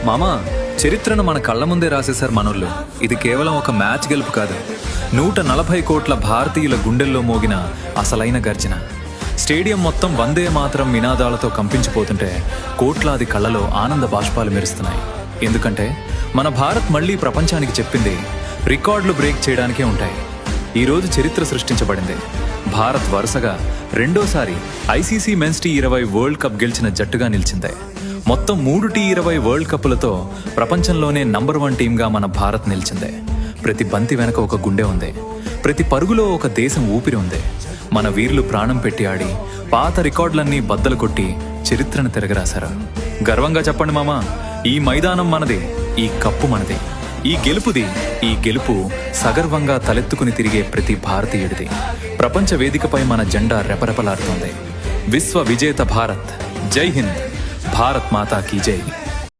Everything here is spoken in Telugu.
మామా, చరిత్రను మన కళ్ళ ముందే రాసేశారు మనోళ్ళు. ఇది కేవలం ఒక మ్యాచ్ గెలుపు కాదు, 140 కోట్ల భారతీయుల గుండెల్లో మోగిన అసలైన గర్జన. స్టేడియం మొత్తం వందే మాతరం నినాదాలతో కంపించిపోతుంటే కోట్లాది కళ్ళలో ఆనంద బాష్పాలు మెరుస్తున్నాయి. ఎందుకంటే మన భారత్ మళ్లీ ప్రపంచానికి చెప్పింది, రికార్డులు బ్రేక్ చేయడానికే ఉంటాయి. ఈరోజు చరిత్ర సృష్టించబడింది. భారత్ వరుసగా రెండోసారి ICC men's T20 world cup గెలిచిన జట్టుగా నిలిచింది. మొత్తం 3 T20 వరల్డ్ కప్పులతో ప్రపంచంలోనే నంబర్ 1 టీంగా మన భారత్ నిలిచింది. ప్రతి బంతి వెనక ఒక గుండె ఉంది, ప్రతి పరుగులో ఒక దేశం ఊపిరి ఉంది. మన వీరులు ప్రాణం పెట్టి ఆడి పాత రికార్డులన్నీ బద్దలు కొట్టి చరిత్రను తిరగరాశారు. గర్వంగా చెప్పండి మామా, ఈ మైదానం మనది, ఈ కప్పు మనది, ఈ గెలుపు సగర్వంగా తలెత్తుకుని తిరిగే ప్రతి భారతీయుడిది. ప్రపంచ వేదికపై మన జెండా రెపరెపలాడుతోంది. విశ్వ విజేత భారత్, జై హింద్, భారత్ మాతా కీ జై.